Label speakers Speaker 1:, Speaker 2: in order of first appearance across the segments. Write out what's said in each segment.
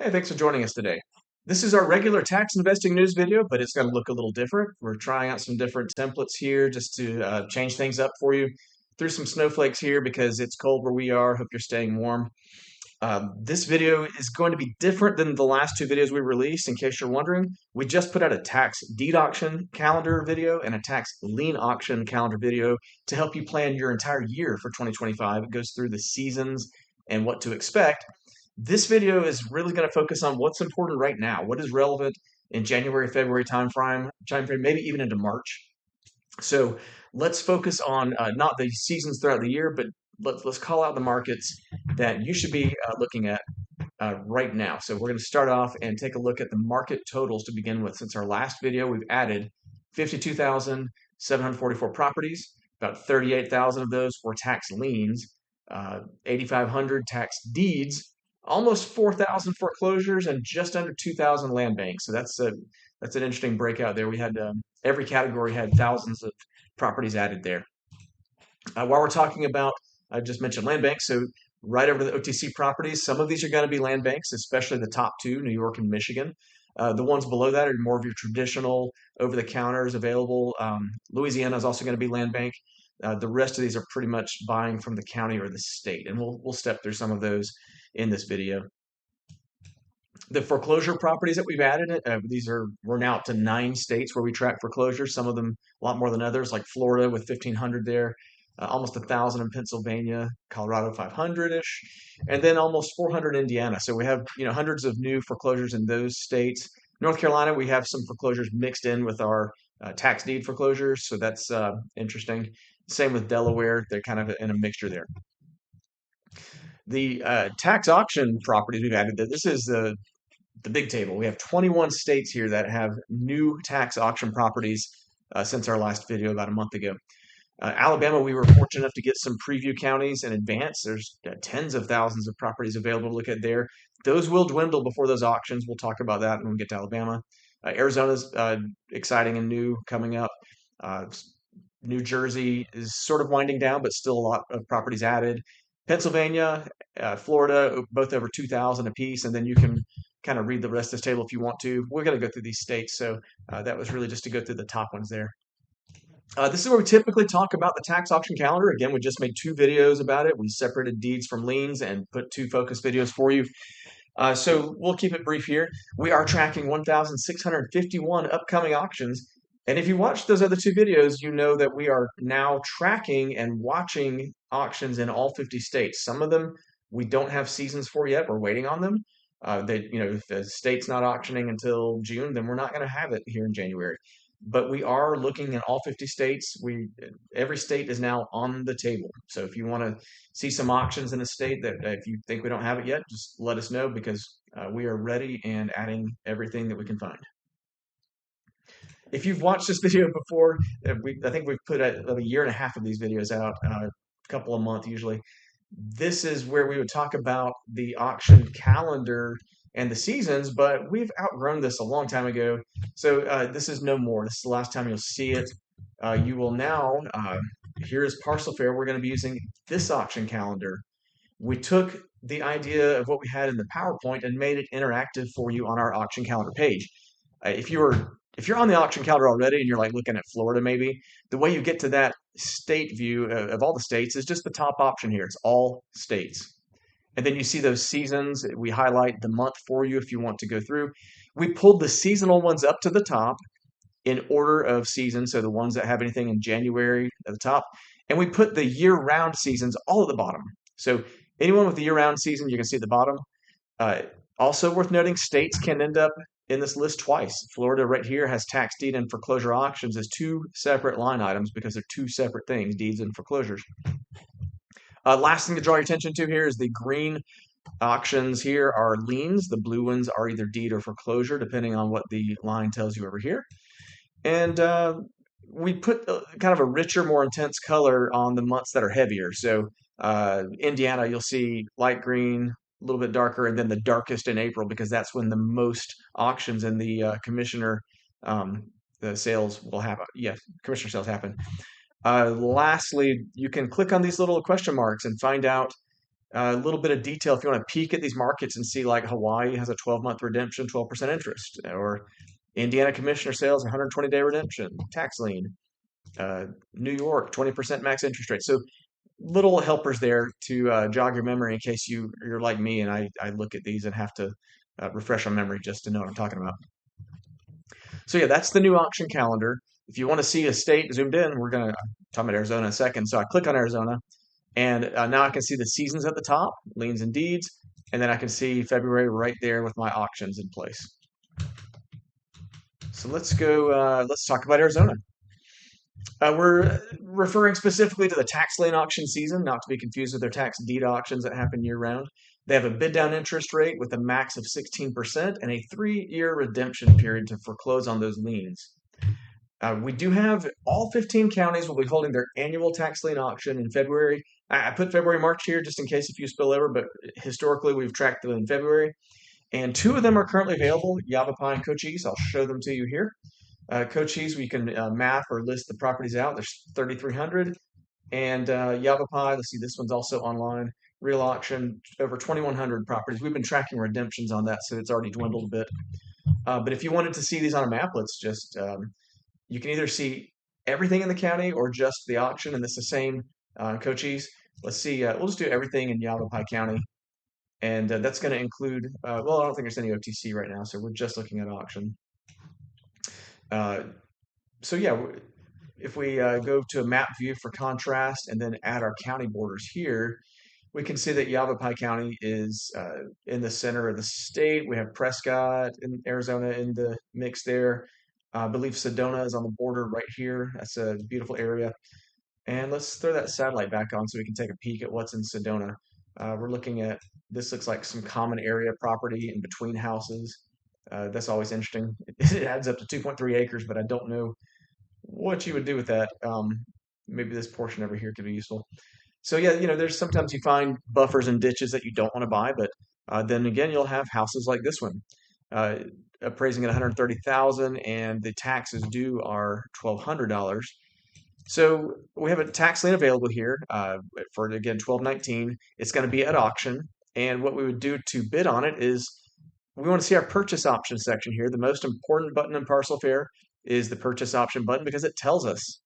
Speaker 1: Hey, thanks for joining us today. This is our regular tax investing news video, but it's going to look a little different. We're trying out some different templates here just to change things up for you. Threw some snowflakes here because it's cold where we are. Hope you're staying warm. This video is going to be different than the last two videos we released. In case you're wondering, we just put out a tax deed auction calendar video and a tax lien auction calendar video to help you plan your entire year for 2025. It goes through the seasons and what to expect. This video is really going to focus on what's important right now, what is relevant in January, February timeframe, maybe even into March. So let's focus on not the seasons throughout the year, but let's call out the markets that you should be looking at right now. So we're going to start off and take a look at the market totals to begin with. Since our last video, we've added 52,744 properties. About 38,000 of those were tax liens, 8,500 tax deeds, almost 4,000 foreclosures, and just under 2,000 land banks. So that's an interesting breakout there. We had every category had thousands of properties added there. While we're talking about, I just mentioned land banks, so right over the OTC properties, some of these are going to be land banks, especially the top two, New York and Michigan. The ones below that are more of your traditional over-the-counters available. Louisiana is also going to be land bank. The rest of these are pretty much buying from the county or the state, and we'll step through some of those in this video. The foreclosure properties that we've added, we're now up to 9 states where we track foreclosures. Some of them a lot more than others, like Florida with 1,500 there, almost 1,000 in Pennsylvania, Colorado 500-ish, and then almost 400 in Indiana. So we have hundreds of new foreclosures in those states. North Carolina, we have some foreclosures mixed in with our tax deed foreclosures, so that's interesting. Same with Delaware; they're kind of in a mixture there. The tax auction properties we've added, this is the big table. We have 21 states here that have new tax auction properties since our last video about a month ago. Alabama, we were fortunate enough to get some preview counties in advance. There's tens of thousands of properties available to look at there. Those will dwindle before those auctions. We'll talk about that when we get to Alabama. Arizona's exciting and new coming up. Uh, New Jersey is sort of winding down, but still a lot of properties added. Pennsylvania, Florida, both over 2,000 apiece, and then you can kind of read the rest of this table if you want to. We're going to go through these states, so that was really just to go through the top ones there. This is where we typically talk about the tax auction calendar. Again, we just made 2 videos about it. We separated deeds from liens and put 2 focus videos for you. So we'll keep it brief here. We are tracking 1,651 upcoming auctions. And if you watched those other 2 videos, you know that we are now tracking and watching auctions in all 50 states. Some of them we don't have seasons for yet. We're waiting on them. If the state's not auctioning until June, then we're not going to have it here in January. But we are looking in all 50 states. Every state is now on the table. So if you want to see some auctions in a state that if you think we don't have it yet, just let us know because we are ready and adding everything that we can find. If you've watched this video before, I think we've put a year and a half of these videos out, a couple a month usually. This is where we would talk about the auction calendar and the seasons, but we've outgrown this a long time ago. So this is no more. This is the last time you'll see it. You will now, here is Parcel Fair. We're going to be using this auction calendar. We took the idea of what we had in the PowerPoint and made it interactive for you on our auction calendar page. If you're on the auction calendar already and you're like looking at Florida maybe, the way you get to that state view of all the states is just the top option here. It's all states. And then you see those seasons. We highlight the month for you if you want to go through. We pulled the seasonal ones up to the top in order of season. So the ones that have anything in January at the top. And we put the year-round seasons all at the bottom. So anyone with the year-round season, you can see at the bottom. Also worth noting, states can end up in this list twice. Florida right here has tax deed and foreclosure auctions as 2 separate line items because they're 2 separate things, deeds and foreclosures. Last thing to draw your attention to here is the green auctions here are liens. The blue ones are either deed or foreclosure, depending on what the line tells you over here. And we put kind of a richer, more intense color on the months that are heavier. So Indiana, you'll see light green, a little bit darker, and then the darkest in April because that's when the most auctions and the commissioner the sales will happen. Yes, commissioner sales happen. Lastly, you can click on these little question marks and find out A little bit of detail if you want to peek at these markets and see, like Hawaii has a 12-month redemption, 12% interest, or Indiana commissioner sales, 120-day redemption, tax lien. New York, 20% max interest rate. So little helpers there to jog your memory in case you're like me and I look at these and have to refresh my memory just to know what I'm talking about. So yeah, that's the new auction calendar. If you want to see a state zoomed in, we're going to talk about Arizona in a second. So I click on Arizona, and now I can see the seasons at the top, liens and deeds, and then I can see February right there with my auctions in place. So let's go, let's talk about Arizona. We're referring specifically to the tax lien auction season, not to be confused with their tax deed auctions that happen year round. They have a bid down interest rate with a max of 16% and a 3-year redemption period to foreclose on those liens. We do have all 15 counties will be holding their annual tax lien auction in February. I put February, March here just in case a few spill over, but historically we've tracked them in February. And 2 of them are currently available, Yavapai and Cochise. I'll show them to you here. Cochise, we can map or list the properties out. There's 3,300. And Yavapai, let's see, this one's also online. Real auction, over 2,100 properties. We've been tracking redemptions on that, so it's already dwindled a bit. But if you wanted to see these on a map, let's just, you can either see everything in the county or just the auction, and it's the same Cochise. Let's see, we'll just do everything in Yavapai County. And that's going to include, well, I don't think there's any OTC right now, so we're just looking at auction. So yeah, if we go to a map view for contrast and then add our county borders here, we can see that Yavapai County is in the center of the state. We have Prescott in Arizona in the mix there. I believe Sedona is on the border right here. That's a beautiful area. And let's throw that satellite back on so we can take a peek at what's in Sedona. We're looking at, this looks like some common area property in between houses. That's always interesting. It adds up to 2.3 acres, but I don't know what you would do with that. Maybe this portion over here could be useful. So yeah, there's sometimes you find buffers and ditches that you don't want to buy, but then again, you'll have houses like this one, appraising at 130,000, and the taxes due are $1,200. So we have a tax lien available here for again 1219. It's going to be at auction, and what we would do to bid on it is we want to see our purchase option section here. The most important button in Parcel Fair is the purchase option button because it tells us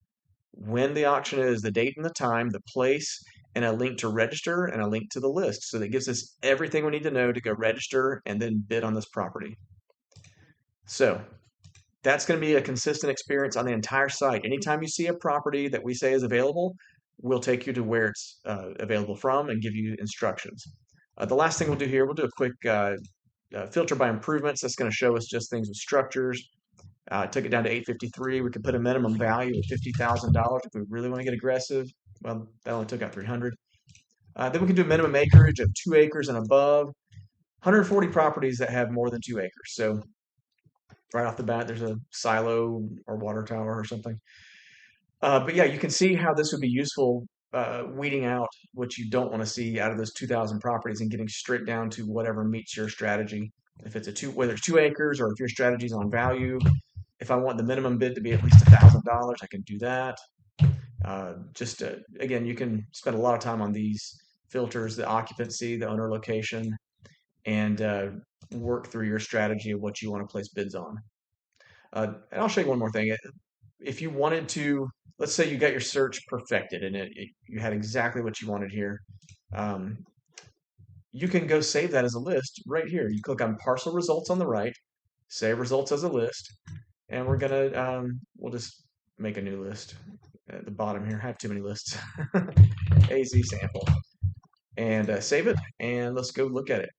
Speaker 1: when the auction is, the date and the time, the place, and a link to register and a link to the list. So that gives us everything we need to know to go register and then bid on this property. So that's going to be a consistent experience on the entire site. Anytime you see a property that we say is available, we'll take you to where it's available from and give you instructions. The last thing we'll do here, we'll do a quick filter by improvements. That's going to show us just things with structures. Took it down to 853. We could put a minimum value of $50,000 if we really want to get aggressive. Well, that only took out 300. Then we can do a minimum acreage of 2 acres and above. 140 properties that have more than 2 acres. So right off the bat, there's a silo or water tower or something. But yeah, you can see how this would be useful weeding out what you don't want to see out of those 2,000 properties and getting straight down to whatever meets your strategy. If it's whether it's 2 acres or if your strategy is on value. If I want the minimum bid to be at least $1,000, I can do that. Again, you can spend a lot of time on these filters, the occupancy, the owner location, and work through your strategy of what you want to place bids on. And I'll show you one more thing. If you wanted to, let's say you got your search perfected and you had exactly what you wanted here. You can go save that as a list right here. You click on parcel results on the right, save results as a list, and we're gonna, we'll just make a new list at the bottom here. I have too many lists. AZ sample. And save it, and let's go look at it.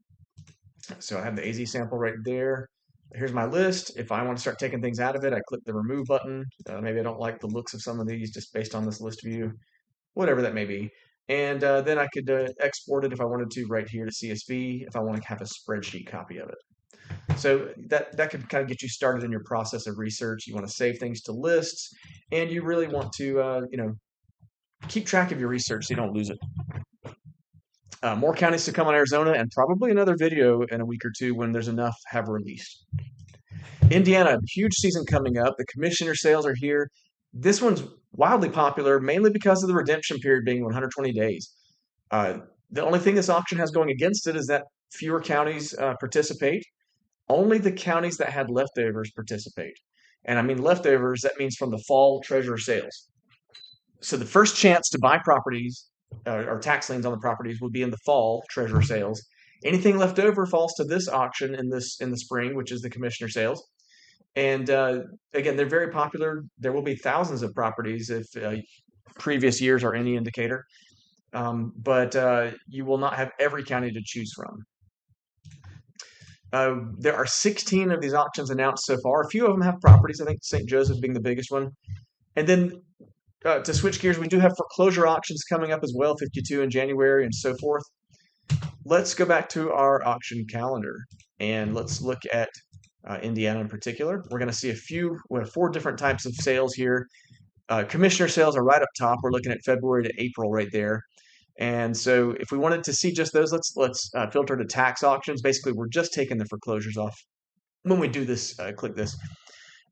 Speaker 1: So I have the AZ sample right there. Here's my list. If I want to start taking things out of it, I click the remove button. Maybe I don't like the looks of some of these just based on this list view, whatever that may be. And then I could export it if I wanted to right here to CSV if I want to have a spreadsheet copy of it. So that could kind of get you started in your process of research. You want to save things to lists, and you really want to keep track of your research so you don't lose it. More counties to come on Arizona, and probably another video in a week or two when there's enough have released. Indiana, huge season coming up. The commissioner sales are here. This one's wildly popular, mainly because of the redemption period being 120 days. The only thing this auction has going against it is that fewer counties participate. Only the counties that had leftovers participate. And I mean leftovers, that means from the fall treasurer sales. So the first chance to buy properties or tax liens on the properties would be in the fall treasurer sales. Anything left over falls to this auction in the spring, which is the commissioner sales. And again, they're very popular. There will be thousands of properties if previous years are any indicator. But you will not have every county to choose from. There are 16 of these auctions announced so far. A few of them have properties. I think St. Joseph being the biggest one. And then to switch gears, we do have foreclosure auctions coming up as well, 52 in January and so forth. Let's go back to our auction calendar and let's look at Indiana in particular. We're going to see we have 4 different types of sales here. Commissioner sales are right up top. We're looking at February to April right there. And so if we wanted to see just those, let's filter to tax auctions. Basically, we're just taking the foreclosures off. When we do this, click this.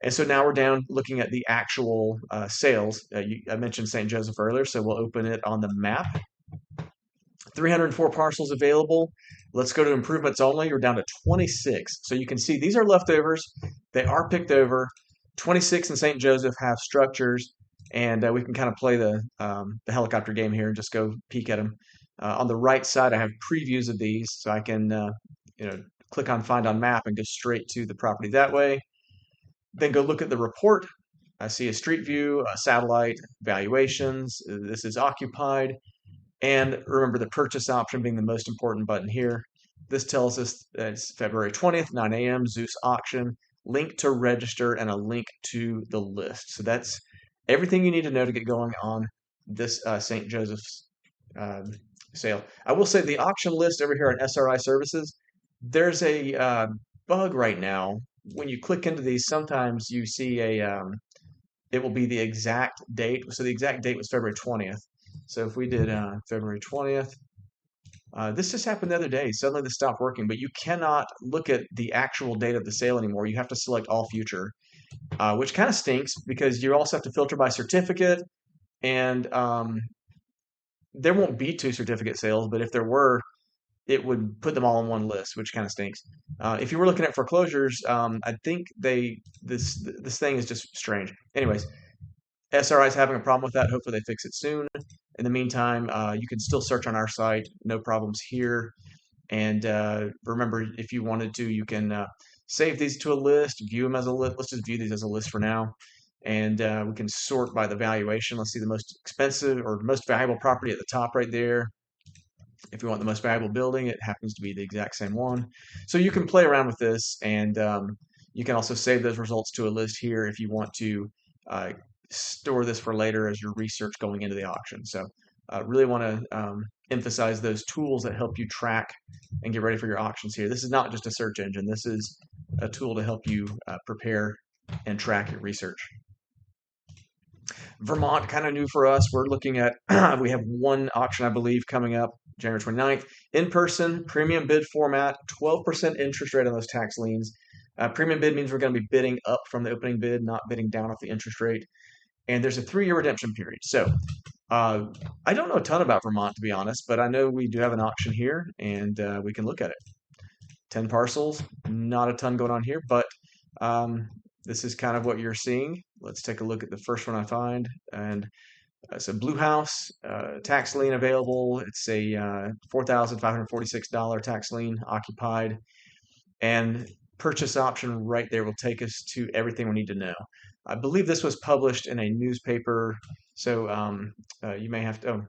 Speaker 1: And so now we're down looking at the actual sales. I mentioned St. Joseph earlier, so we'll open it on the map. 304 parcels available. Let's go to improvements only. We're down to 26. So you can see these are leftovers. They are picked over. 26 in St. Joseph have structures. And we can kind of play the helicopter game here and just go peek at them. On the right side, I have previews of these, so I can click on Find on Map and go straight to the property that way. Then go look at the report. I see a street view, a satellite, valuations. This is occupied. And remember the purchase option being the most important button here. This tells us that it's February 20th, 9 a.m., Zeus auction, link to register, and a link to the list. So that's everything you need to know to get going on this St. Joseph's sale. I will say the auction list over here on SRI Services, there's a bug right now. When you click into these, sometimes you see it will be the exact date. So the exact date was February 20th. So if we did February 20th, this just happened the other day. Suddenly this stopped working, but you cannot look at the actual date of the sale anymore. You have to select all future. Which kind of stinks because you also have to filter by certificate, and there won't be 2 certificate sales, but if there were, it would put them all in one list, which kind of stinks. If you were looking at foreclosures, I think this thing is just strange. Anyways, SRI is having a problem with that. Hopefully they fix it soon. In the meantime, you can still search on our site. No problems here. And remember, if you wanted to, you can save these to a list, view them as a list. Let's just view these as a list for now. And we can sort by the valuation. Let's see the most expensive or most valuable property at the top right there. If you want the most valuable building, it happens to be the exact same one. So you can play around with this, and you can also save those results to a list here if you want to store this for later as your research going into the auction. So really want to emphasize those tools that help you track and get ready for your auctions here. This is not just a search engine. This is a tool to help you prepare and track your research. Vermont, kind of new for us. We're looking at, we have one auction, I believe, coming up January 29th. In person, premium bid format, 12% interest rate on those tax liens. Premium bid means we're going to be bidding up from the opening bid, not bidding down off the interest rate. And there's a 3-year redemption period. So I don't know a ton about Vermont, to be honest, but I know we do have an auction here, and we can look at it. 10 parcels, not a ton going on here, but this is kind of what you're seeing. Let's take a look at the first one I find. And it's a Blue House, tax lien available. It's a $4,546 tax lien occupied. And purchase option right there will take us to everything we need to know. I believe this was published in a newspaper, so you may have to. Oh,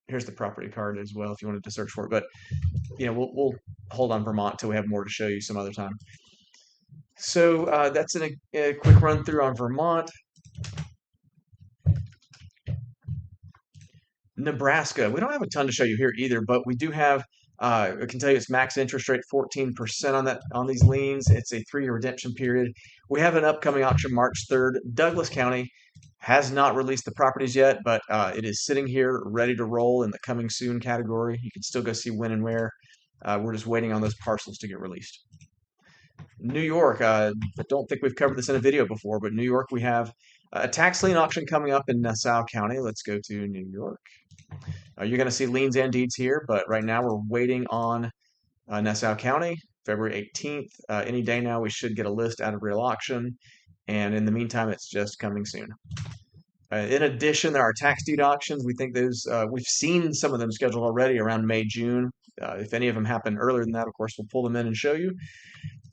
Speaker 1: here's the property card as well if you wanted to search for it. But we'll hold on Vermont till we have more to show you some other time. So that's a quick run through on Vermont. Nebraska, we don't have a ton to show you here either, but we do have. I can tell you it's max interest rate 14% on these liens. It's a 3-year redemption period. We have an upcoming auction March 3rd. Douglas County has not released the properties yet, but it is sitting here ready to roll in the coming soon category. You can still go see when and where. We're just waiting on those parcels to get released. New York, I don't think we've covered this in a video before, but New York, we have A tax lien auction coming up in Nassau County. Let's go to New York. You're going to see liens and deeds here, but right now we're waiting on Nassau County, February 18th. Any day now, we should get a list out of real auction. And in the meantime, it's just coming soon. In addition, there are tax deed auctions. We think those, we've seen some of them scheduled already around May, June. If any of them happen earlier than that, of course, we'll pull them in and show you.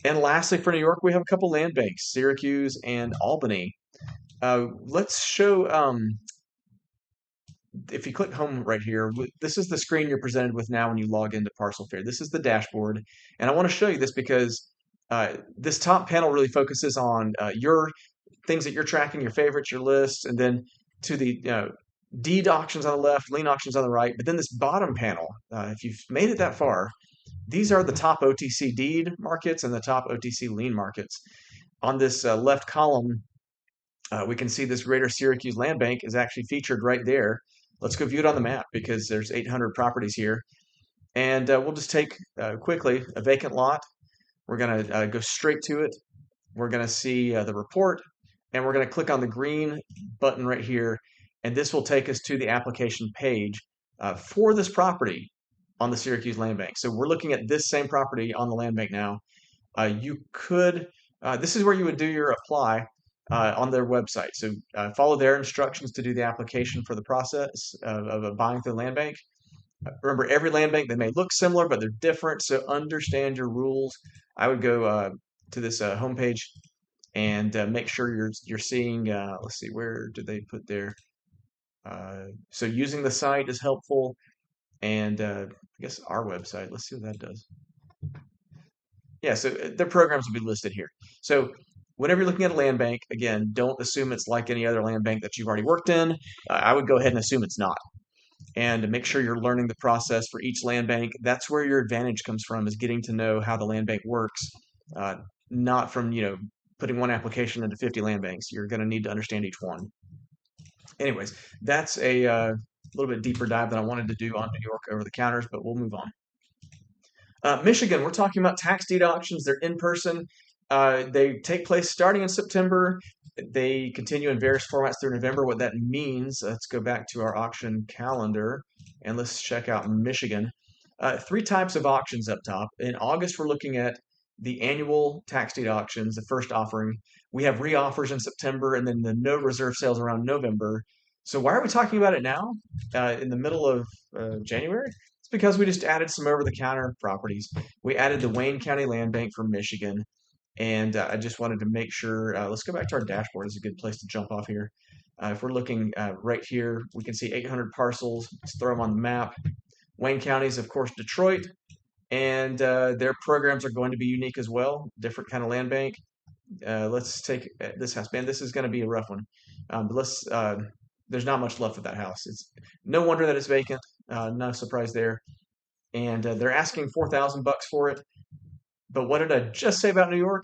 Speaker 1: And lastly, for New York, we have a couple land banks, Syracuse and Albany. Let's show, if you click home right here, this is the screen you're presented with now when you log into Parcel Fair. This is the dashboard. And I want to show you this because this top panel really focuses on your things that you're tracking, your favorites, your lists, and then to the deed auctions on the left, lien auctions on the right. But then this bottom panel, if you've made it that far, these are the top OTC deed markets and the top OTC lien markets. On this left column, we can see this Greater Syracuse Land Bank is actually featured right there. Let's go view it on the map because there's 800 properties here. And we'll just take quickly a vacant lot. We're going to go straight to it. We're going to see the report, and we're going to click on the green button right here. And this will take us to the application page for this property on the Syracuse Land Bank. So we're looking at this same property on the land bank now. You could, this is where you would do your apply on their website. So follow their instructions to do the application for the process of buying through the land bank. Remember, every land bank, they may look similar, but they're different. So understand your rules. I would go to this homepage and make sure you're seeing, let's see, where did they put their, so using the site is helpful. And I guess our website, let's see what that does. Yeah, so their programs will be listed here. So whenever you're looking at a land bank, again, don't assume it's like any other land bank that you've already worked in. I would go ahead and assume it's not. And make sure you're learning the process for each land bank. That's where your advantage comes from, is getting to know how the land bank works, not from, putting one application into 50 land banks. You're going to need to understand each one. Anyways, that's a little bit deeper dive than I wanted to do on New York over the counters, but we'll move on. Michigan, we're talking about tax deed auctions. They're in person. They take place starting in September. They continue in various formats through November. What that means, let's go back to our auction calendar and let's check out Michigan. 3 types of auctions up top. In August, we're looking at the annual tax deed auctions, the first offering. We have re-offers in September and then the no reserve sales around November. So why are we talking about it now in the middle of January? It's because we just added some over-the-counter properties. We added the Wayne County Land Bank for Michigan. And I just wanted to make sure, let's go back to our dashboard. It's a good place to jump off here. If we're looking right here, we can see 800 parcels. Let's throw them on the map. Wayne County is, of course, Detroit. And their programs are going to be unique as well. Different kind of land bank. Let's take this house. Man, this is going to be a rough one. But let's, there's not much left of that house. It's no wonder that it's vacant. No surprise there. And they're asking $4,000 for it. But what did I just say about New York?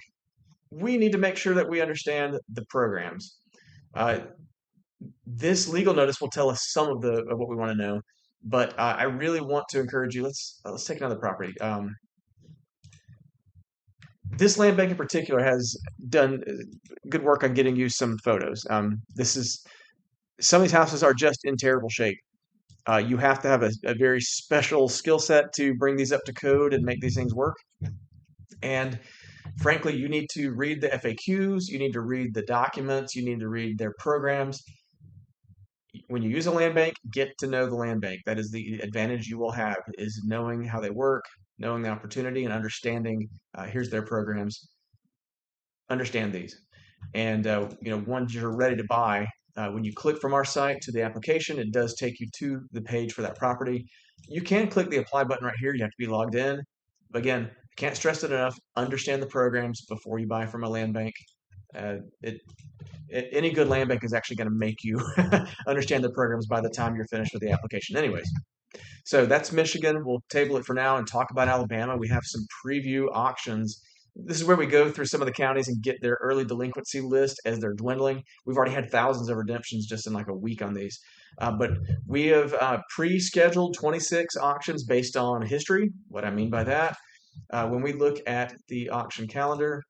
Speaker 1: We need to make sure that we understand the programs. This legal notice will tell us some of what we want to know, but I really want to encourage you. Let's take another property. This land bank in particular has done good work on getting you some photos. Some of these houses are just in terrible shape. You have to have a very special skill set to bring these up to code and make these things work. And frankly, you need to read the FAQs, you need to read the documents, you need to read their programs. When you use a land bank, get to know the land bank. That is the advantage you will have, is knowing how they work, knowing the opportunity, and understanding, here's their programs. Understand these. And once you're ready to buy, when you click from our site to the application, it does take you to the page for that property. You can click the apply button right here. You have to be logged in. But again, can't stress it enough. Understand the programs before you buy from a land bank. Any good land bank is actually going to make you understand the programs by the time you're finished with the application. Anyways, so that's Michigan. We'll table it for now and talk about Alabama. We have some preview auctions. This is where we go through some of the counties and get their early delinquency list as they're dwindling. We've already had thousands of redemptions just in like a week on these. But we have pre-scheduled 26 auctions based on history. What I mean by that, when we look at the auction calendar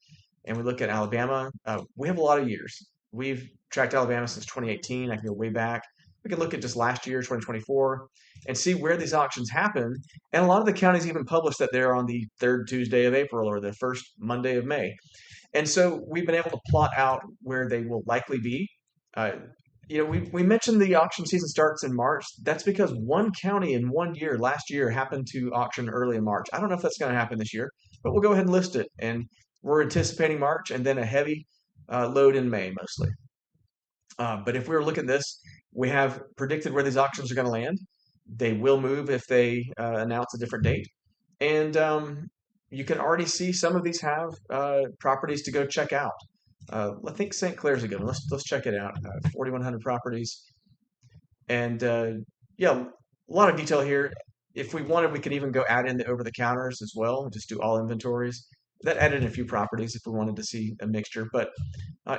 Speaker 1: and we look at Alabama, we have a lot of years. we've tracked Alabama since 2018. I can go way back. We can look at just last year, 2024, and see where these auctions happen. And a lot of the counties even publish that they're on the third Tuesday of April or the first Monday of May. And so we've been able to plot out where they will likely be. Uh, we mentioned the auction season starts in March. That's because one county in one year, last year, happened to auction early in March. I don't know if that's going to happen this year, but we'll go ahead and list it. And we're anticipating March and then a heavy load in May mostly. But if we were looking at this, we have predicted where these auctions are going to land. They will move if they announce a different date. And you can already see some of these have properties to go check out. I think St. Clair's a good one. Let's check it out. 4,100 properties, and yeah, a lot of detail here. If we wanted, we could even go add in the over the counters as well. Just do all inventories. That added in a few properties if we wanted to see a mixture. But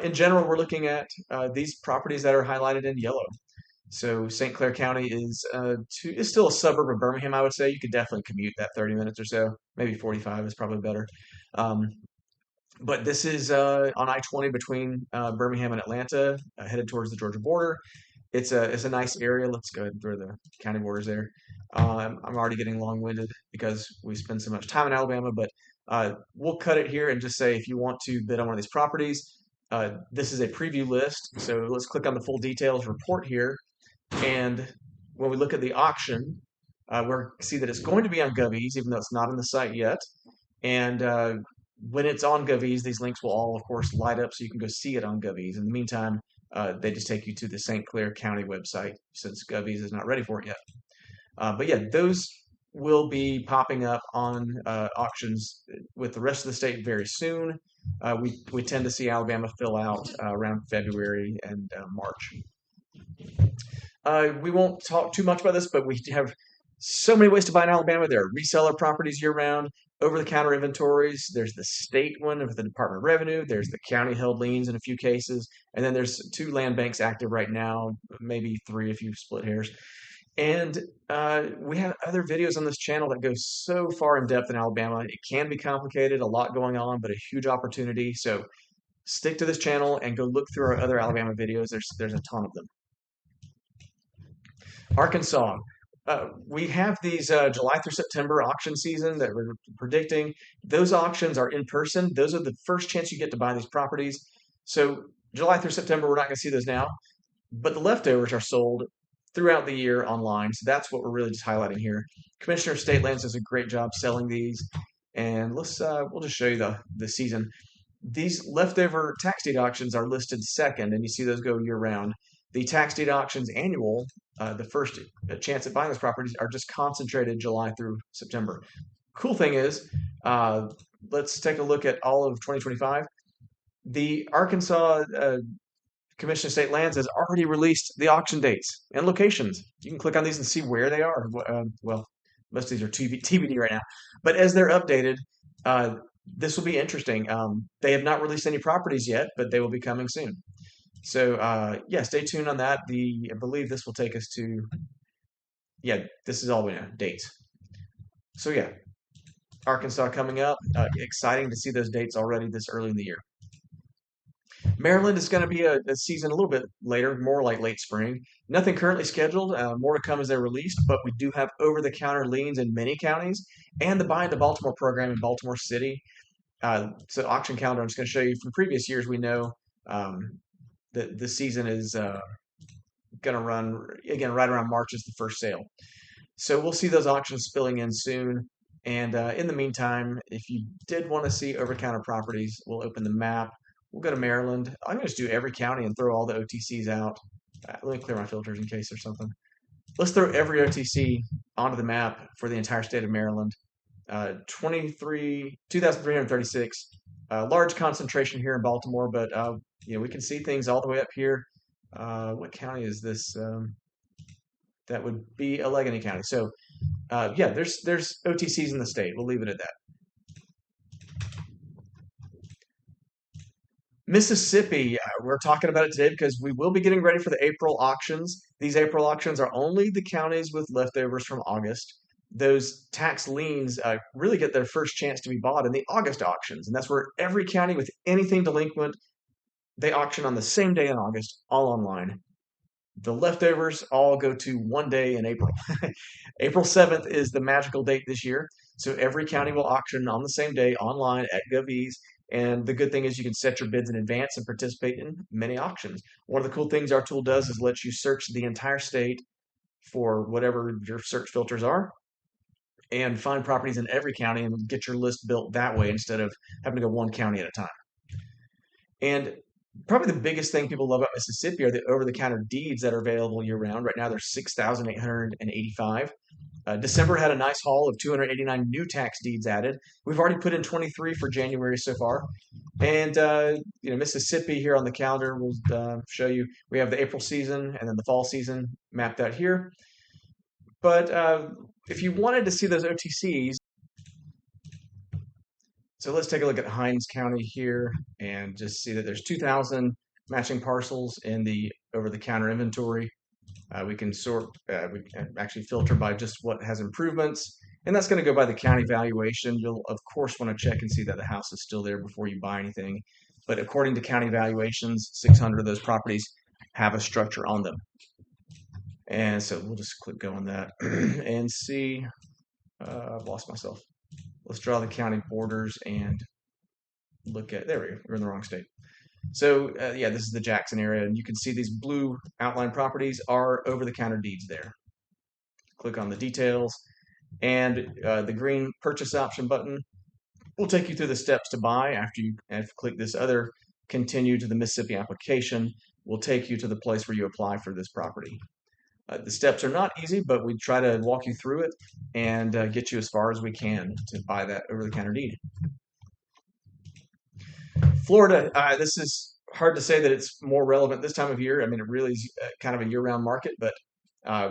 Speaker 1: in general, we're looking at these properties that are highlighted in yellow. So St. Clair County is still a suburb of Birmingham, I would say. You could definitely commute that 30 minutes or so. Maybe 45 is probably better. Um, but this is on I-20 between Birmingham and Atlanta, headed towards the Georgia border. It's a nice area. Let's go ahead and throw the county borders there. I'm already getting long-winded because we spend so much time in Alabama, but we'll cut it here and just say if you want to bid on one of these properties, this is a preview list. So let's click on the full details report here. And when we look at the auction, we see that it's going to be on GovEase, even though it's not on the site yet. And when it's on GovEase, these links will all, of course, light up so you can go see it on GovEase. In the meantime, they just take you to the St. Clair County website since GovEase is not ready for it yet. But yeah, those will be popping up on auctions with the rest of the state very soon. We tend to see Alabama fill out around February and March. We won't talk too much about this, but we have so many ways to buy in Alabama. There are reseller properties year-round, over-the-counter inventories. There's the state one of the Department of Revenue. There's the county-held liens in a few cases. And then there's 2 land banks active right now, maybe 3 if you split hairs. And we have other videos on this channel that go so far in depth in Alabama. It can be complicated, a lot going on, but a huge opportunity. So stick to this channel and go look through our other Alabama videos. There's a ton of them. Arkansas. We have these July through September auction season that we're predicting. Those auctions are in person. Those are the first chance you get to buy these properties. So July through September, we're not going to see those now, but the leftovers are sold throughout the year online. So that's what we're really just highlighting here. Commissioner of State Lands does a great job selling these. And we'll just show you the season. These leftover tax deed auctions are listed second, and you see those go year round. The tax deed auctions annual, the first chance at buying those properties, are just concentrated July through September. Cool thing is, let's take a look at all of 2025. The Arkansas Commission of State Lands has already released the auction dates and locations. You can click on these and see where they are. Well, most of these are TBD right now. But as they're updated, this will be interesting. They have not released any properties yet, but they will be coming soon. So yeah, stay tuned on that. I believe this will take us to, yeah, this is all we know, dates. So yeah, Arkansas coming up. Exciting to see those dates already this early in the year. Maryland is going to be a season a little bit later, more like late spring. Nothing currently scheduled. More to come as they're released, but we do have over-the-counter liens in many counties and the Buy into Baltimore program in Baltimore City. So auction calendar, I'm just going to show you from previous years. We know the season is going to run, again, right around March is the first sale. So we'll see those auctions spilling in soon. And in the meantime, if you did want to see over-the-counter properties, we'll open the map. We'll go to Maryland. I'm going to just do every county and throw all the OTCs out. Let me clear my filters in case there's something. Let's throw every OTC onto the map for the entire state of Maryland. 2,336. Large concentration here in Baltimore, but we can see things all the way up here. What county is this? That would be Allegheny County. So yeah, there's OTCs in the state. We'll leave it at that. Mississippi, we're talking about it today because we will be getting ready for the April auctions. These April auctions are only the counties with leftovers from August. Those tax liens really get their first chance to be bought in the August auctions, and that's where every county with anything delinquent They auction on the same day in August, all online. The leftovers all go to one day in April. April 7th is the magical date this year. So every county will auction on the same day online at GovEase. And the good thing is you can set your bids in advance and participate in many auctions. One of the cool things our tool does is let you search the entire state for whatever your search filters are and find properties in every county and get your list built that way instead of having to go one county at a time. And probably the biggest thing people love about Mississippi are the over-the-counter deeds that are available year-round. Right now, there's 6,885. December had a nice haul of 289 new tax deeds added. We've already put in 23 for January so far. And Mississippi here on the calendar will show you. We have the April season and then the fall season mapped out here. But if you wanted to see those OTCs, so let's take a look at Hinds County here and just see that there's 2,000 matching parcels in the over-the-counter inventory. We can we can actually filter by just what has improvements, and that's going to go by the county valuation. You'll, of course, want to check and see that the house is still there before you buy anything. But according to county valuations, 600 of those properties have a structure on them. And so we'll just click go on that and see. I've lost myself. Let's draw the county borders and look at, there we go, we're in the wrong state. So yeah, this is the Jackson area, and you can see these blue outline properties are over-the-counter deeds there. Click on the details, and the green purchase option button will take you through the steps to buy. After you click this other continue to the Mississippi application, will take you to the place where you apply for this property. The steps are not easy, but we try to walk you through it and get you as far as we can to buy that over-the-counter deed. Florida, this is hard to say that it's more relevant this time of year. I mean, it really is kind of a year-round market, but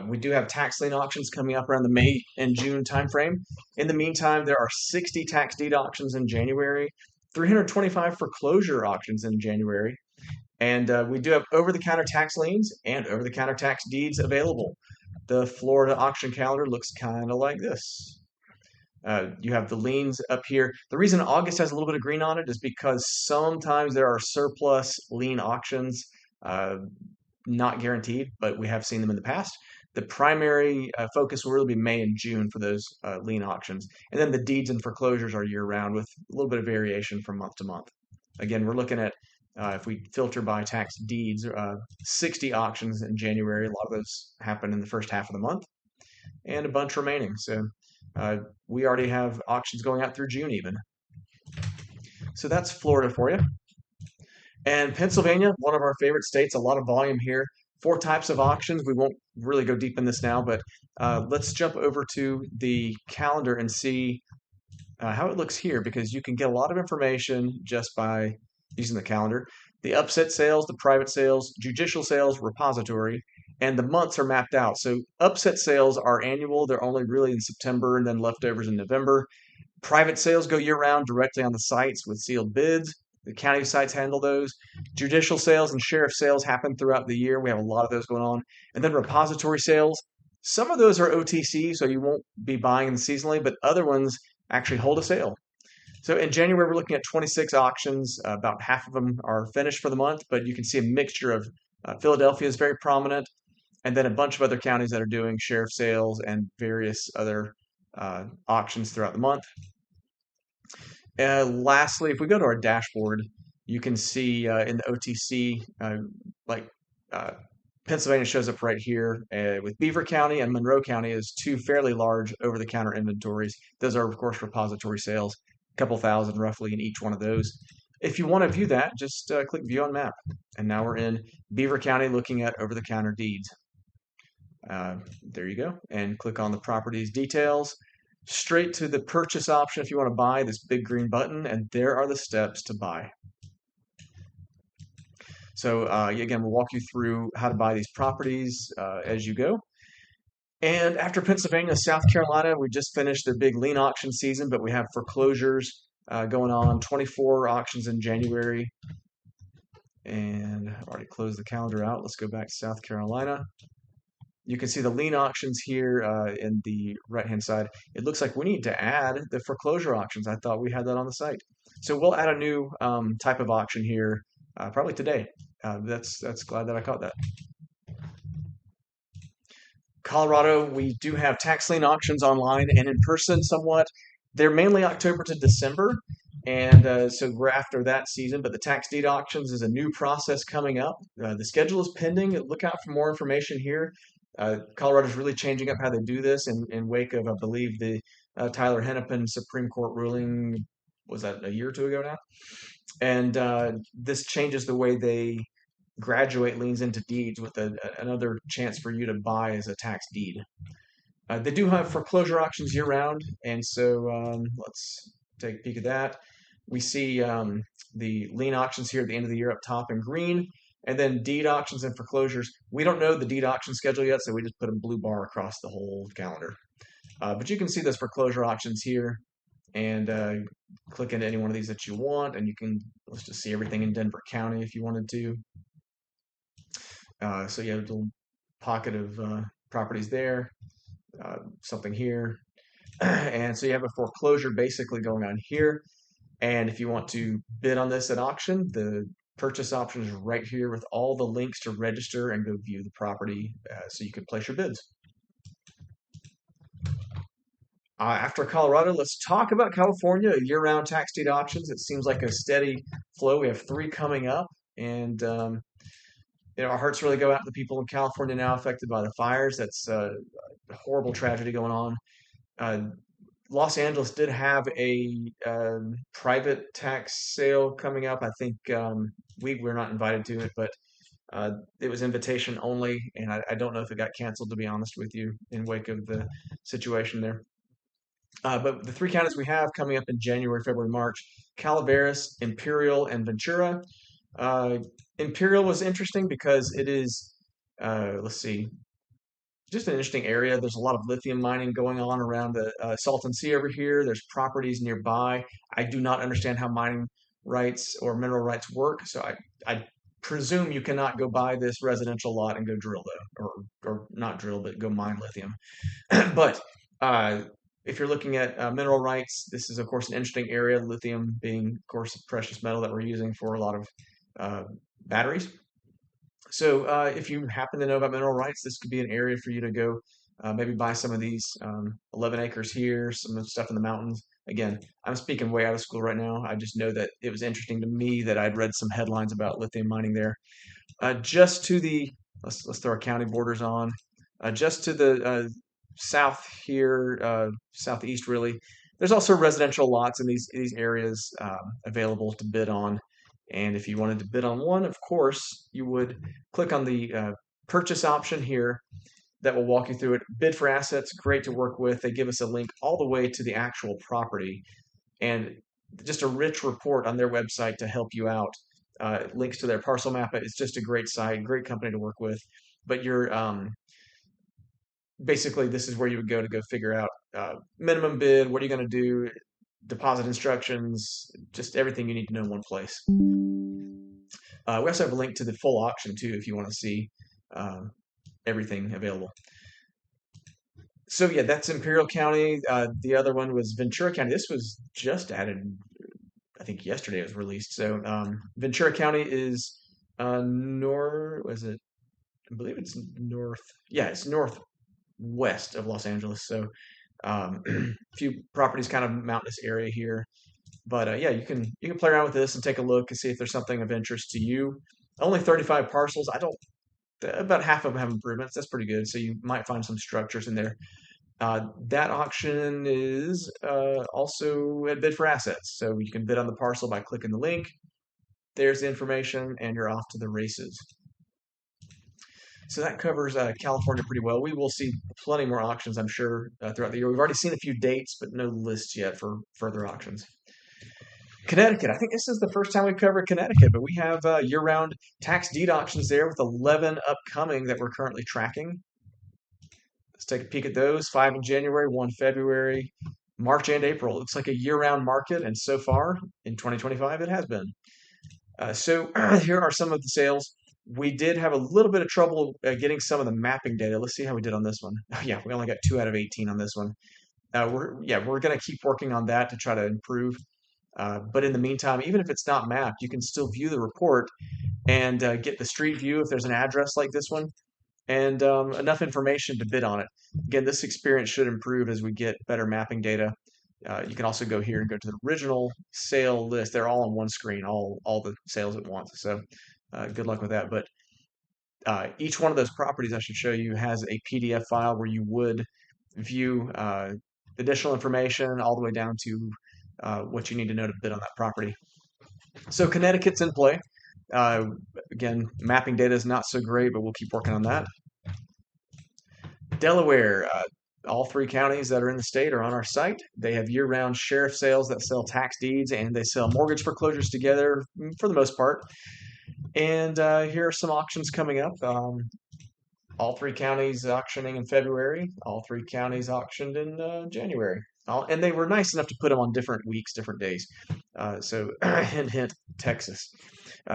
Speaker 1: we do have tax lien auctions coming up around the May and June timeframe. In the meantime, there are 60 tax deed auctions in January, 325 foreclosure auctions in January, and we do have over-the-counter tax liens and over-the-counter tax deeds available. The Florida auction calendar looks kind of like this. You have the liens up here. The reason August has a little bit of green on it is because sometimes there are surplus lien auctions, not guaranteed, but we have seen them in the past. The primary focus will really be May and June for those lien auctions. And then the deeds and foreclosures are year-round with a little bit of variation from month to month. Again, we're looking at, if we filter by tax deeds, 60 auctions in January. A lot of those happen in the first half of the month, and a bunch remaining. So we already have auctions going out through June even. So that's Florida for you. And Pennsylvania, one of our favorite states, a lot of volume here. 4 types of auctions. We won't really go deep in this now, but let's jump over to the calendar and see how it looks here, because you can get a lot of information just by using the calendar. The upset sales, the private sales, judicial sales, repository, and the months are mapped out. So upset sales are annual. They're only really in September and then leftovers in November. Private sales go year-round directly on the sites with sealed bids. The county sites handle those. Judicial sales and sheriff sales happen throughout the year. We have a lot of those going on. And then repository sales. Some of those are OTC, so you won't be buying them seasonally, but other ones actually hold a sale. So in January, we're looking at 26 auctions. About half of them are finished for the month, but you can see a mixture of Philadelphia is very prominent, and then a bunch of other counties that are doing sheriff sales and various other auctions throughout the month. Lastly, if we go to our dashboard, you can see in the OTC, Pennsylvania shows up right here with Beaver County and Monroe County as 2 fairly large over-the-counter inventories. Those are, of course, repository sales, a couple thousand roughly in each one of those. If you want to view that, just click View on Map. And now we're in Beaver County looking at over-the-counter deeds. There you go. And click on the properties details. Straight to the purchase option if you want to buy, this big green button, and there are the steps to buy. So again, we'll walk you through how to buy these properties as you go. And after Pennsylvania, South Carolina, we just finished their big lien auction season, but we have foreclosures going on, 24 auctions in January. And I've already closed the calendar out. Let's go back to South Carolina. You can see the lien auctions here in the right-hand side. It looks like we need to add the foreclosure auctions. I thought we had that on the site. So we'll add a new type of auction here probably today. That's glad that I caught that. Colorado, we do have tax lien auctions online and in person somewhat. They're mainly October to December, and so we're after that season. But the tax deed auctions is a new process coming up. The schedule is pending. Look out for more information here. Colorado's really changing up how they do this in wake of, I believe, the Tyler Hennepin Supreme Court ruling. Was that a year or two ago now? And this changes the way they graduate liens into deeds with another chance for you to buy as a tax deed. They do have foreclosure auctions year round, and so let's take a peek at that. We see the lien auctions here at the end of the year up top in green, and then deed auctions and foreclosures. We don't know the deed auction schedule yet, so we just put a blue bar across the whole calendar. But you can see those foreclosure auctions here, and click into any one of these that you want, and you can, let's just see everything in Denver County if you wanted to. So you have a little pocket of properties there, something here. And so you have a foreclosure basically going on here. And if you want to bid on this at auction, the purchase option is right here with all the links to register and go view the property so you can place your bids. After Colorado, let's talk about California, year-round tax deed auctions. It seems like a steady flow. We have 3 coming up, and our hearts really go out to the people in California now affected by the fires. That's a horrible tragedy going on. Los Angeles did have a private tax sale coming up. I think we're not invited to it, but it was invitation only, and I don't know if it got canceled, to be honest with you, in wake of the situation there. But the 3 counties we have coming up in January, February, March: Calaveras, Imperial, and Ventura. Imperial was interesting because it is, let's see, just an interesting area. There's a lot of lithium mining going on around the Salton Sea over here. There's properties nearby. I do not understand how mining rights or mineral rights work, so I presume you cannot go buy this residential lot and go drill though, or not drill, but go mine lithium. But if you're looking at mineral rights, this is of course an interesting area. Lithium being, of course, a precious metal that we're using for a lot of batteries. So if you happen to know about mineral rights, this could be an area for you to go maybe buy some of these 11 acres here, some of the stuff in the mountains. Again, I'm speaking way out of school right now. I just know that it was interesting to me that I'd read some headlines about lithium mining there. Just to the, let's throw our county borders on. Just to the south here, southeast really, there's also residential lots in these areas available to bid on. And if you wanted to bid on one, of course, you would click on the purchase option here that will walk you through it. Bid for assets, great to work with. They give us a link all the way to the actual property and just a rich report on their website to help you out. Links to their parcel map. It's just a great site, great company to work with. But you're basically, this is where you would go to figure out minimum bid, what are you going to do, deposit instructions, just everything you need to know in one place. We also have a link to the full auction too if you want to see everything available. So yeah, that's Imperial County. The other one was Ventura County. This was just added, I think yesterday it was released. So Ventura County is was it? I believe it's north. Yeah, it's northwest of Los Angeles. So a few properties, kind of mountainous area here. But yeah, you can play around with this and take a look and see if there's something of interest to you. Only 35 parcels. About half of them have improvements. That's pretty good. So you might find some structures in there. That auction is also at bid for assets. So you can bid on the parcel by clicking the link. There's the information, and you're off to the races. So that covers California pretty well. We will see plenty more auctions, I'm sure, throughout the year. We've already seen a few dates, but no lists yet for further auctions. Connecticut. I think this is the first time we've covered Connecticut, but we have year-round tax deed auctions there with 11 upcoming that we're currently tracking. Let's take a peek at those. 5 in January, 1 February, March, and April. It looks like a year-round market, and so far in 2025 it has been. So here are some of the sales. We did have a little bit of trouble getting some of the mapping data. Let's see how we did on this one. Yeah, we only got 2 out of 18 on this one. We're going to keep working on that to try to improve. But in the meantime, even if it's not mapped, you can still view the report and get the street view if there's an address like this one, and enough information to bid on it. Again, this experience should improve as we get better mapping data. You can also go here and go to the original sale list. They're all on one screen, all the sales at once. So good luck with that. But each one of those properties I should show you has a PDF file where you would view additional information all the way down to what you need to know to bid on that property. So Connecticut's in play. Uh, Again, mapping data is not so great, but we'll keep working on that. Delaware, all three counties that are in the state are on our site. They have year-round sheriff sales that sell tax deeds, and they sell mortgage foreclosures together for the most part. And here are some auctions coming up. All three counties auctioning in February. All three counties auctioned in January. And they were nice enough to put them on different weeks, different days. So hint, hint, Texas.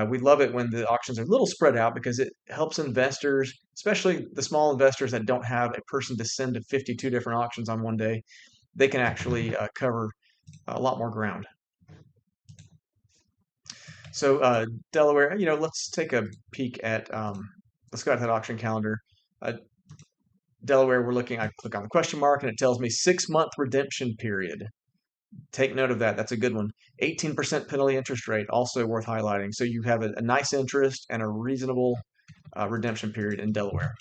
Speaker 1: We love it when the auctions are a little spread out because it helps investors, especially the small investors that don't have a person to send to 52 different auctions on one day. They can actually cover a lot more ground. So Delaware, let's take a peek at, let's go to that auction calendar. Uh, Delaware, I click on the question mark and it tells me 6-month redemption period. Take note of that. That's a good one. 18% penalty interest rate, also worth highlighting. So you have a nice interest and a reasonable redemption period in Delaware.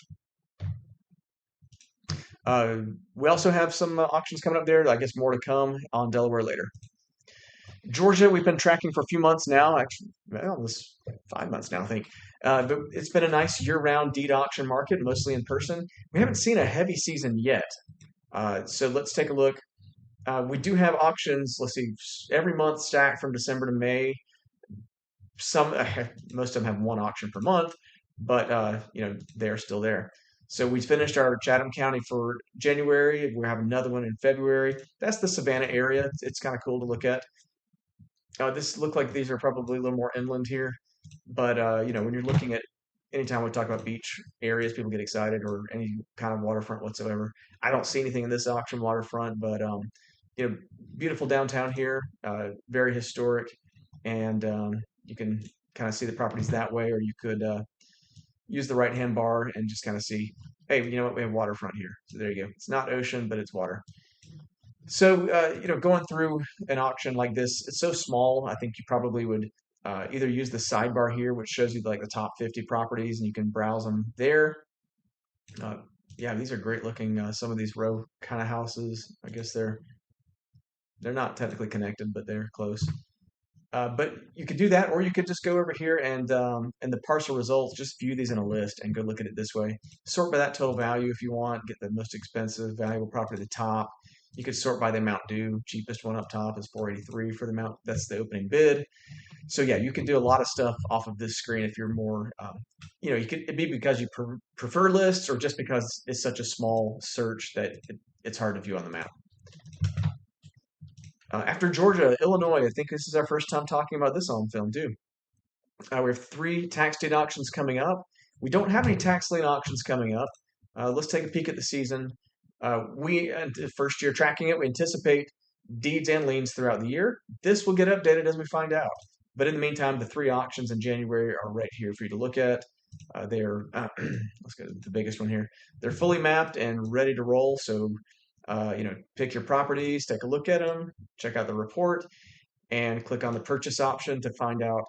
Speaker 1: We also have some auctions coming up there. I guess more to come on Delaware later. Georgia, we've been tracking for a few months now. Actually, well, almost 5 months now, I think. But it's been a nice year-round deed auction market, mostly in person. We haven't seen a heavy season yet. So let's take a look. We do have auctions, let's see, every month stacked from December to May. Most of them have one auction per month, but they're still there. So we finished our Chatham County for January. We have another one in February. That's the Savannah area. It's kind of cool to look at. This look like these are probably a little more inland here, but when you're looking at anytime we talk about beach areas, people get excited or any kind of waterfront whatsoever. I don't see anything in this auction waterfront, but beautiful downtown here, very historic, and you can kind of see the properties that way, or you could use the right-hand bar and just kind of see, hey, you know what, we have waterfront here. So there you go. It's not ocean, but it's water. So, going through an auction like this, it's so small, I think you probably would either use the sidebar here, which shows you like the top 50 properties, and you can browse them there. Yeah, these are great looking. Some of these row kind of houses, I guess they're not technically connected, but they're close. But you could do that, or you could just go over here and the parcel results, just view these in a list and go look at it this way. Sort by that total value if you want, get the most expensive valuable property at the top. You could sort by the amount due. Cheapest one up top is 483 for the amount. That's the opening bid. So yeah, you can do a lot of stuff off of this screen if you're more, it'd be because you prefer lists or just because it's such a small search that it's hard to view on the map. After Georgia, Illinois, I think this is our first time talking about this on film too. We have 3 tax deed auctions coming up. We don't have any tax lien auctions coming up. Let's take a peek at the season. First year tracking it, we anticipate deeds and liens throughout the year. This will get updated as we find out. But in the meantime, the 3 auctions in January are right here for you to look at. They're, let's go to the biggest one here. They're fully mapped and ready to roll. So, pick your properties, take a look at them, check out the report, and click on the purchase option to find out.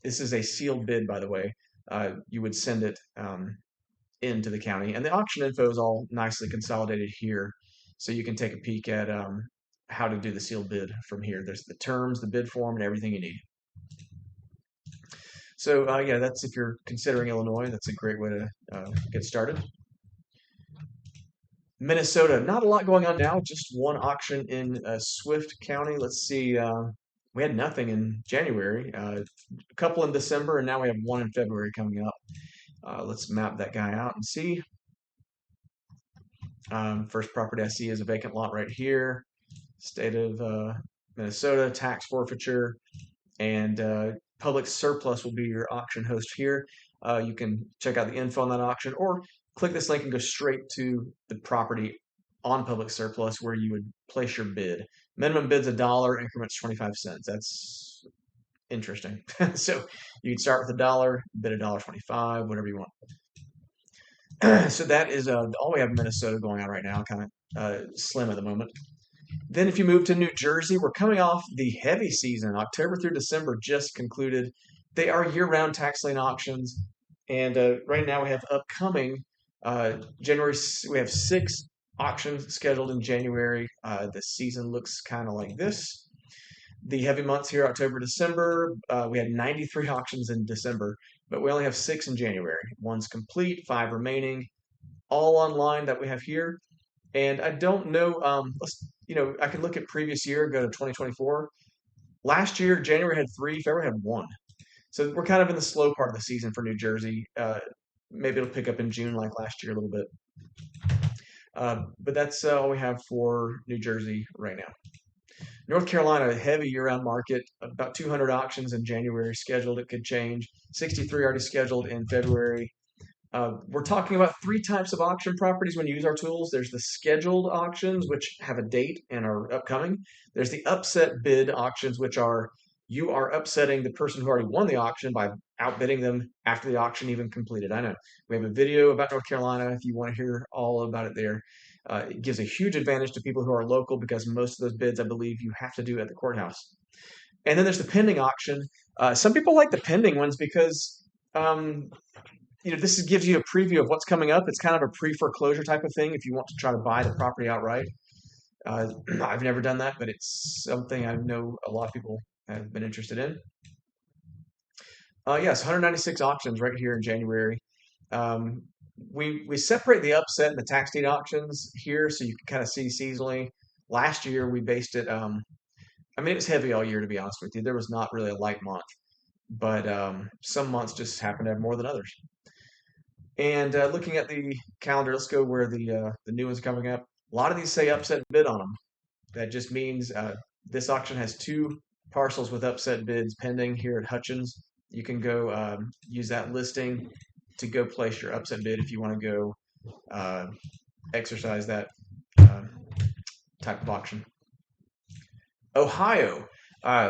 Speaker 1: This is a sealed bid, by the way. You would send it into the county, and the auction info is all nicely consolidated here, so you can take a peek at how to do the sealed bid from here. There's the terms, the bid form, and everything you need. So yeah, that's if you're considering Illinois, that's a great way to get started. Minnesota, not a lot going on now, just one auction in Swift County. Let's see, we had nothing in January, a couple in December, and now we have one in February coming up. Let's map that guy out and see. First property I see is a vacant lot right here. State of Minnesota, tax forfeiture, and public surplus will be your auction host here. You can check out the info on that auction or click this link and go straight to the property on public surplus where you would place your bid. Minimum bid's $1, increments 25 cents. That's interesting. So you can start with $1, bid $1.25, whatever you want. So that is all we have in Minnesota going on right now, kind of slim at the moment. Then if you move to New Jersey, we're coming off the heavy season. October through December just concluded. They are year-round tax lien auctions. And right now we have upcoming January, we have 6 auctions scheduled in January. The season looks kind of like this. The heavy months here, October, December, we had 93 auctions in December, but we only have 6 in January. One's complete, 5 remaining, all online that we have here. And I don't know, I can look at previous year, go to 2024. Last year, January had 3, February had 1. So we're kind of in the slow part of the season for New Jersey. Maybe it'll pick up in June like last year a little bit. But that's all we have for New Jersey right now. North Carolina, a heavy year-round market, about 200 auctions in January scheduled. It could change. 63 already scheduled in February. We're talking about 3 types of auction properties when you use our tools. There's the scheduled auctions, which have a date and are upcoming. There's the upset bid auctions, which are you are upsetting the person who already won the auction by outbidding them after the auction even completed. I know we have a video about North Carolina if you want to hear all about it there. It gives a huge advantage to people who are local because most of those bids, I believe, you have to do at the courthouse. And then there's the pending auction. Some people like the pending ones because this gives you a preview of what's coming up. It's kind of a pre-foreclosure type of thing if you want to try to buy the property outright. I've never done that, but it's something I know a lot of people have been interested in. Yes, 196 auctions right here in January. We separate the upset and the tax deed auctions here so you can kind of see seasonally. Last year we based it, it was heavy all year, to be honest with you. There was not really a light month, but some months just happen to have more than others. And looking at the calendar, let's go where the new ones are coming up. A lot of these say upset bid on them. That just means this auction has 2 parcels with upset bids pending here at Hutchins. You can go use that listing to go place your upset bid if you want to go exercise that type of auction. Ohio,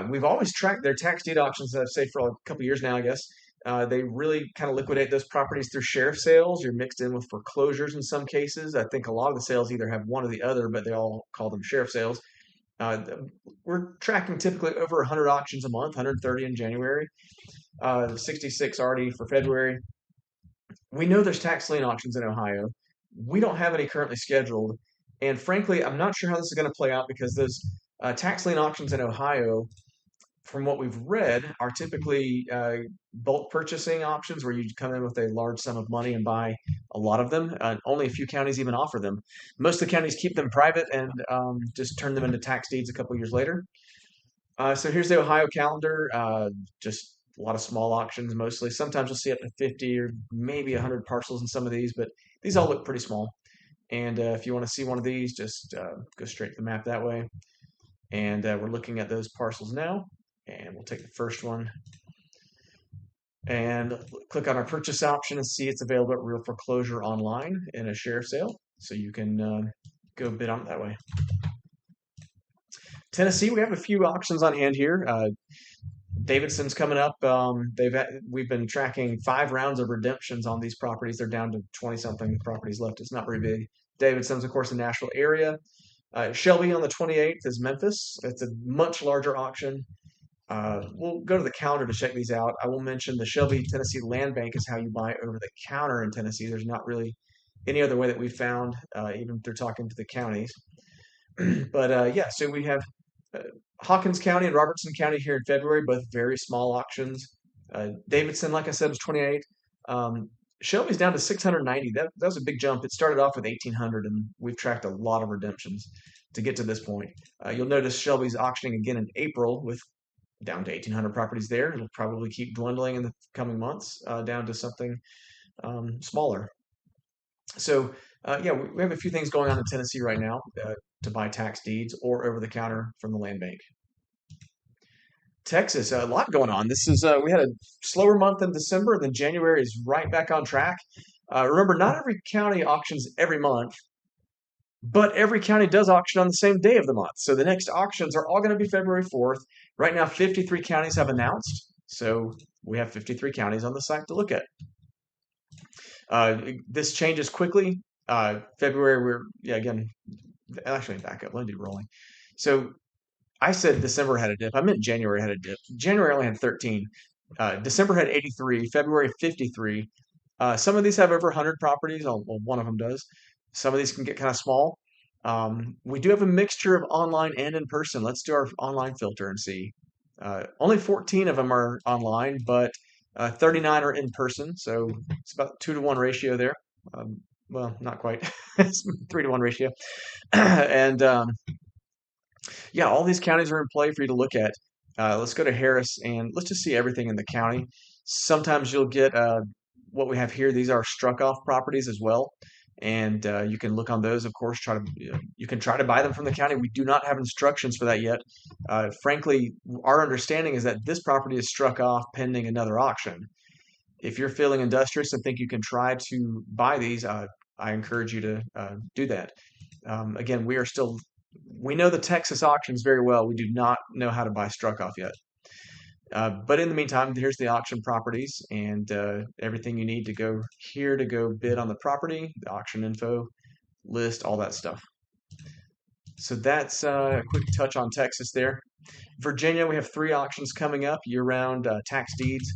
Speaker 1: we've always tracked their tax deed auctions, I've said for a couple years now, I guess. They really kind of liquidate those properties through sheriff sales. You're mixed in with foreclosures in some cases. I think a lot of the sales either have one or the other, but they all call them sheriff sales. We're tracking typically over 100 auctions a month, 130 in January, 66 already for February. We know there's tax lien auctions in Ohio. We don't have any currently scheduled. And frankly, I'm not sure how this is going to play out because those tax lien auctions in Ohio, from what we've read, are typically bulk purchasing options where you come in with a large sum of money and buy a lot of them. Only a few counties even offer them. Most of the counties keep them private and just turn them into tax deeds a couple years later. So here's the Ohio calendar. Just a lot of small auctions mostly. Sometimes you'll see up to 50 or maybe 100 parcels in some of these, but these all look pretty small. And if you want to see one of these, just go straight to the map that way. And we're looking at those parcels now. And we'll take the first one and click on our purchase option and see it's available at Real Foreclosure online in a sheriff sale. So you can go bid on it that way. Tennessee, we have a few auctions on hand here. Davidson's coming up. We've been tracking 5 rounds of redemptions on these properties. They're down to 20-something properties left. It's not very big. Davidson's, of course, the Nashville area. Shelby on the 28th is Memphis. It's a much larger auction. We'll go to the calendar to check these out. I will mention the Shelby, Tennessee Land Bank is how you buy over the counter in Tennessee. There's not really any other way that we've found, even if they're talking to the counties. But so we have Hawkins County and Robertson County here in February, both very small auctions. Davidson, like I said, was 28. Shelby's down to 690. That was a big jump. It started off with 1,800, and we've tracked a lot of redemptions to get to this point. You'll notice Shelby's auctioning again in April with down to 1,800 properties there. It'll probably keep dwindling in the coming months down to something smaller. So we have a few things going on in Tennessee right now to buy tax deeds or over the counter from the land bank. Texas, a lot going on. This is we had a slower month in December, and then January is right back on track. Remember, not every county auctions every month, But every county does auction on the same day of the month. So the next auctions are all going to be February 4th. Right now, 53 counties have announced. So we have 53 counties on the site to look at. This changes quickly. February, yeah, again, actually back up. Let me do rolling. So I said December had a dip. I meant January had a dip. January only had 13. December had 83. February 53. Some of these have over 100 properties. Well, one of them does. Some of these can get kind of small. We do have a mixture of online and in person. Let's do our online filter and see. Only 14 of them are online, but 39 are in person. So it's about 2-to-1 ratio there. Well, not quite. It's 3-to-1 ratio. And yeah, all these counties are in play for you to look at. Let's go to Harris and let's just see everything in the county. Sometimes you'll get what we have here. These are struck off properties as well. And you can look on those, of course, you can try to buy them from the county. We do not have instructions for that yet. Frankly, our understanding is that this property is struck off pending another auction. If you're feeling industrious and think you can try to buy these, I encourage you to do that. Again, we know the Texas auctions very well. We do not know how to buy struck off yet. But in the meantime, here's the auction properties and everything you need to go here to go bid on the property, the auction info, list, all that stuff. So that's a quick touch on Texas there. Virginia, we have 3 auctions coming up year-round tax deeds.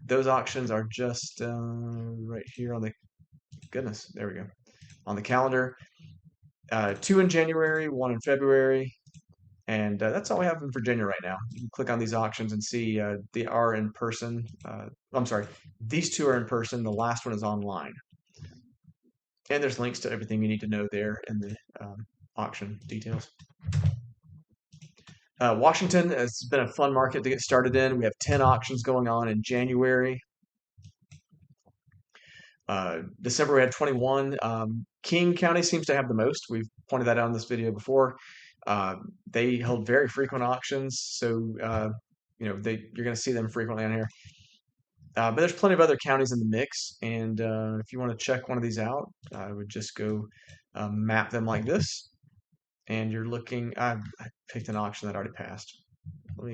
Speaker 1: Those auctions are just right here on the, goodness, there we go, on the calendar. 2 in January, 1 in February. And that's all we have in Virginia right now. You can click on these auctions and see they are in person. I'm sorry, these 2 are in person. The last one is online. And there's links to everything you need to know there in the auction details. Washington has been a fun market to get started in. We have 10 auctions going on in January. December we had 21. King County seems to have the most. We've pointed that out in this video before. They held very frequent auctions, so you're going to see them frequently on here. But there's plenty of other counties in the mix, and if you want to check one of these out, I would just go map them like this, and you're looking. I picked an auction that already passed. Oh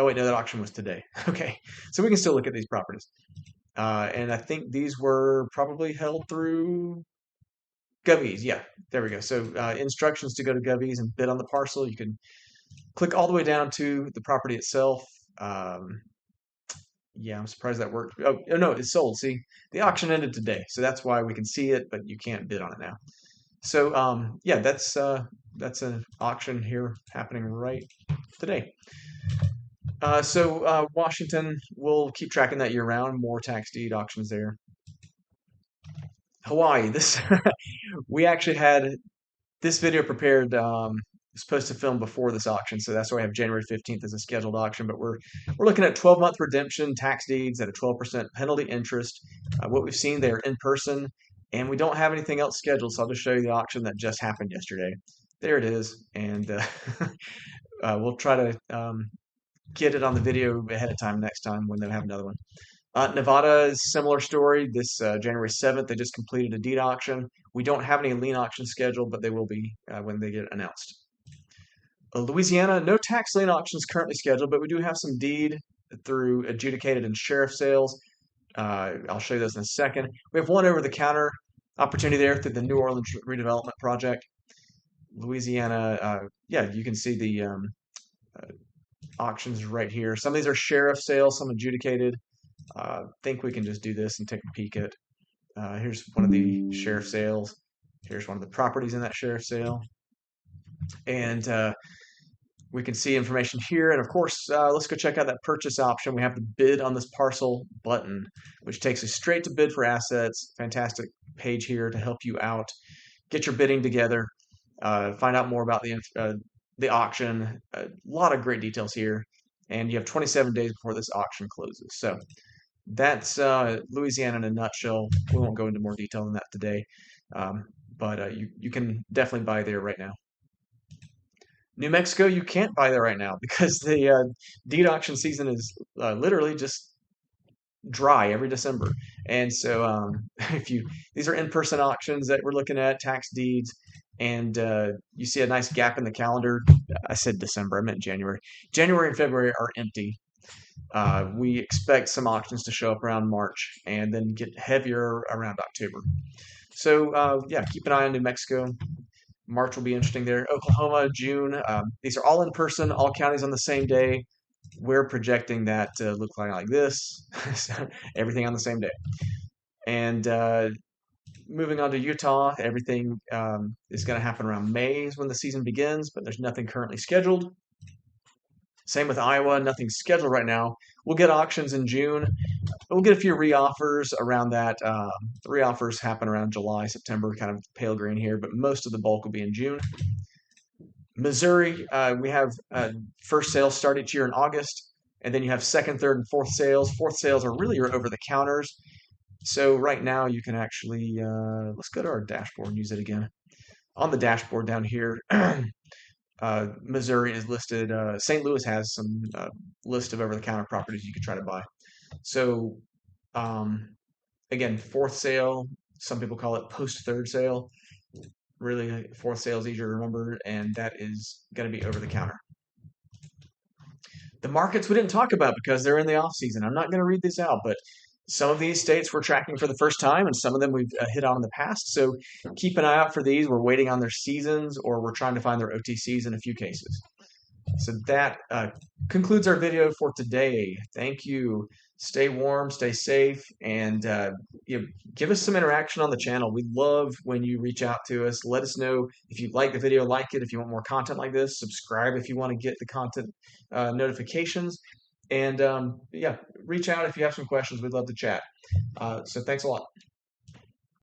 Speaker 1: wait, no, that auction was today. Okay, so we can still look at these properties, and I think these were probably held through Govies, yeah, there we go. So instructions to go to Govies and bid on the parcel. You can click all the way down to the property itself. Yeah, I'm surprised that worked. Oh, no, it's sold. See, the auction ended today, so that's why we can see it, but you can't bid on it now. So yeah, that's an auction here happening right today. So Washington, we'll keep tracking that year round. More tax deed auctions there. Hawaii, this we actually had this video prepared. Supposed to film before this auction, so that's why I have January 15th as a scheduled auction. But we're looking at 12-month redemption tax deeds at a 12% penalty interest. What we've seen, they're in person, and we don't have anything else scheduled. So I'll just show you the auction that just happened yesterday. There it is, and we'll try to get it on the video ahead of time next time when they have another one. Nevada is similar story. This January 7th, they just completed a deed auction. We don't have any lien auctions scheduled, but they will be when they get announced. Louisiana, no tax lien auctions currently scheduled, but we do have some deed through adjudicated and sheriff sales. I'll show you those in a second. We have one over-the-counter opportunity there through the New Orleans redevelopment project. Louisiana, yeah, you can see the auctions right here. Some of these are sheriff sales, some adjudicated. Think we can just do this and take a peek at. Here's one of the sheriff sales. Here's one of the properties in that sheriff sale. And we can see information here. And of course, let's go check out that purchase option. We have the bid on this parcel button, which takes us straight to bid for assets. Fantastic page here to help you out. Get your bidding together. Find out more about the auction. A lot of great details here. And you have 27 days before this auction closes. So that's Louisiana in a nutshell. We won't go into more detail than that today. But you can definitely buy there right now. New Mexico, you can't buy there right now because the deed auction season is literally just dry every December. And so if you these are in-person auctions that we're looking at, tax deeds, and you see a nice gap in the calendar. I said December, I meant January. January and February are empty. We expect some auctions to show up around March and then get heavier around October. So yeah, keep an eye on New Mexico. March will be interesting there. Oklahoma, June. These are all in person, all counties on the same day. We're projecting that to look like this. So, everything on the same day. And moving on to Utah, everything is going to happen around May is when the season begins, but there's nothing currently scheduled. Same with Iowa, nothing scheduled right now. We'll get auctions in June. We'll get a few reoffers around that. The reoffers happen around July, September, kind of pale green here, but most of the bulk will be in June. Missouri, we have first sales start each year in August, and then you have second, third, and fourth sales. Fourth sales are really your over the counters. So right now you can actually, let's go to our dashboard and use it again. On the dashboard down here, Missouri is listed. St. Louis has some list of over the counter properties you could try to buy. So again, fourth sale, some people call it post third sale. Really, fourth sale is easier to remember, and that is going to be over the counter. The markets we didn't talk about because they're in the off season. I'm not going to read these out, but some of these states we're tracking for the first time, and some of them we've hit on in the past. So keep an eye out for these. We're waiting on their seasons, or we're trying to find their OTCs in a few cases. So that concludes our video for today. Thank you. Stay warm, stay safe, and give us some interaction on the channel. We love when you reach out to us. Let us know if you like the video, like it. If you want more content like this, subscribe if you want to get the content notifications. And yeah, reach out if you have some questions. We'd love to chat. So thanks a lot.